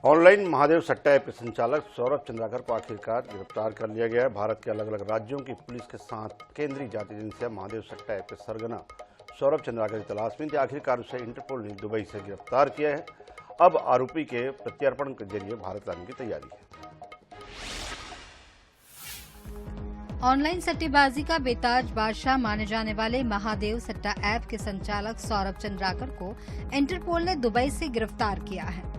Online Mahadev सट्टा app के संचालक सौरभ चंद्राकर को आखिरकार गिरफ्तार कर लिया गया है। भारत के अलग अलग राज्यों की पुलिस के साथ केंद्रीय जांच एजेंसियां महादेव सट्टा ऐप के सरगना सौरभ चंद्राकर की तलाश में थी। आखिरकार उसे इंटरपोल ने दुबई से गिरफ्तार किया है। अब आरोपी के प्रत्यर्पण के जरिए भारत लाने की तैयारी है। ऑनलाइन सट्टेबाजी का बेताज बादशाह माने जाने वाले महादेव सट्टा ऐप के संचालक सौरभ चंद्राकर को इंटरपोल ने दुबई से गिरफ्तार किया है।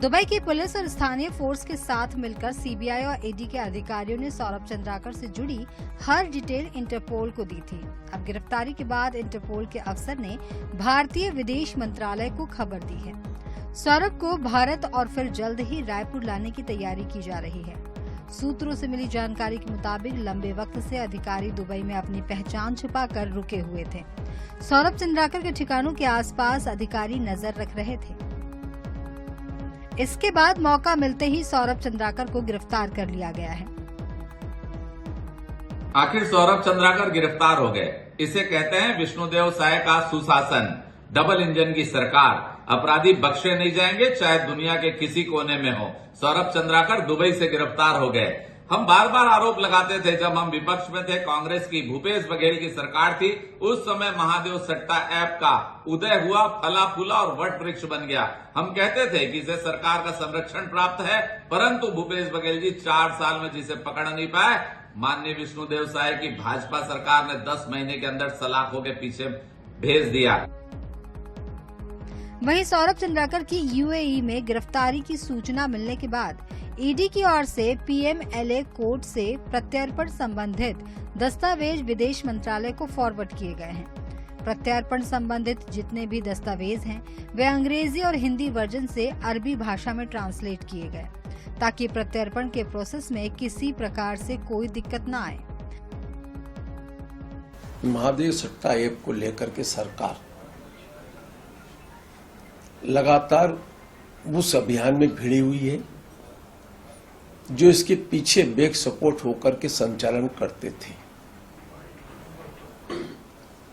दुबई की पुलिस और स्थानीय फोर्स के साथ मिलकर सीबीआई और ईडी के अधिकारियों ने सौरभ चंद्राकर से जुड़ी हर डिटेल इंटरपोल को दी थी। अब गिरफ्तारी के बाद इंटरपोल के अफसर ने भारतीय विदेश मंत्रालय को खबर दी है। सौरभ को भारत और फिर जल्द ही रायपुर लाने की तैयारी की जा रही है। सूत्रों से मिली जानकारी के मुताबिक लंबे वक्त से अधिकारी दुबई में अपनी पहचान छुपाकर रुके हुए थे। सौरभ चंद्राकर के ठिकानों के आसपास अधिकारी नजर रख रहे थे। इसके बाद मौका मिलते ही सौरभ चंद्राकर को गिरफ्तार कर लिया गया है। आखिर सौरभ चंद्राकर गिरफ्तार हो गए। इसे कहते हैं विष्णुदेव साय का सुशासन, डबल इंजन की सरकार। अपराधी बख्शे नहीं जाएंगे, चाहे दुनिया के किसी कोने में हो। सौरभ चंद्राकर दुबई से गिरफ्तार हो गए। हम बार बार आरोप लगाते थे, जब हम विपक्ष में थे, कांग्रेस की भूपेश बघेल की सरकार थी, उस समय महादेव सट्टा ऐप का उदय हुआ, फला फूला और वट वृक्ष बन गया। हम कहते थे कि इसे सरकार का संरक्षण प्राप्त है, परंतु भूपेश बघेल जी 4 साल में जिसे पकड़ नहीं पाए, माननीय विष्णुदेव साय की भाजपा सरकार ने 10 महीने के अंदर सलाखों के पीछे भेज दिया। वहीं सौरभ चंद्राकर की यूएई में गिरफ्तारी की सूचना मिलने के बाद ईडी की ओर से पीएमएलए कोर्ट से प्रत्यर्पण संबंधित दस्तावेज विदेश मंत्रालय को फॉरवर्ड किए गए हैं। प्रत्यर्पण संबंधित जितने भी दस्तावेज हैं, वे अंग्रेजी और हिंदी वर्जन से अरबी भाषा में ट्रांसलेट किए गए, ताकि प्रत्यर्पण के प्रोसेस में किसी प्रकार से कोई दिक्कत न आए। महादेव सट्टा ऐप को लेकर के सरकार लगातार उस अभियान में भिड़ी हुई है जो इसके पीछे बैक सपोर्ट होकर के संचालन करते थे।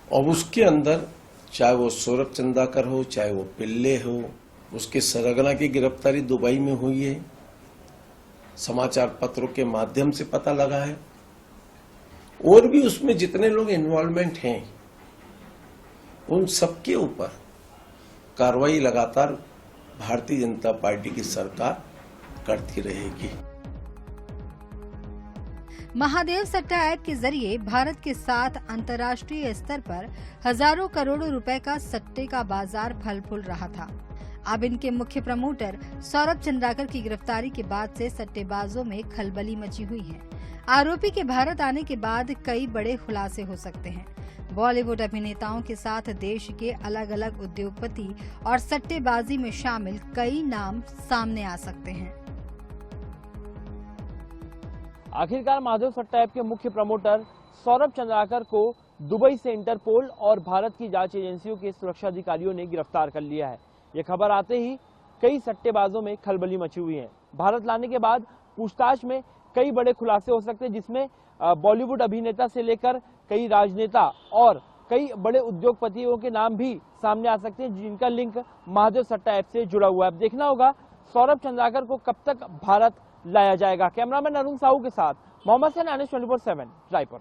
और उसके अंदर चाहे वो सौरभ चंद्राकर हो, चाहे वो पिल्ले हो, उसके सरगना की गिरफ्तारी दुबई में हुई है, समाचार पत्रों के माध्यम से पता लगा है। और भी उसमें जितने लोग इन्वॉल्वमेंट हैं, उन सबके ऊपर कार्रवाई लगातार भारतीय जनता पार्टी की सरकार करती रहेगी। महादेव सट्टा ऐप के जरिए भारत के साथ अंतर्राष्ट्रीय स्तर पर हजारों करोड़ों रुपए का सट्टे का बाजार फल फूल रहा था। अब इनके मुख्य प्रमोटर सौरभ चंद्राकर की गिरफ्तारी के बाद से सट्टेबाजों में खलबली मची हुई है। आरोपी के भारत आने के बाद कई बड़े खुलासे हो सकते हैं। बॉलीवुड अभिनेताओं के साथ देश के अलग अलग उद्योगपति और सट्टेबाजी में शामिल कई नाम सामने आ सकते हैं। आखिरकार महादेव सट्टा ऐप के मुख्य प्रमोटर सौरभ चंद्राकर को दुबई से इंटरपोल और भारत की जांच एजेंसियों के सुरक्षा अधिकारियों ने गिरफ्तार कर लिया है। ये खबर आते ही कई सट्टेबाजों में खलबली मची हुई है। भारत लाने के बाद पूछताछ में कई बड़े खुलासे हो सकते हैं, जिसमें बॉलीवुड अभिनेता से लेकर कई राजनेता और कई बड़े उद्योगपतियों के नाम भी सामने आ सकते हैं, जिनका लिंक महादेव सट्टा ऐप से जुड़ा हुआ है। अब देखना होगा सौरभ चंद्राकर को कब तक भारत लाया जाएगा। कैमरामैन अरुण साहू के साथ मोहम्मद सैन, NH 24/7, रायपुर।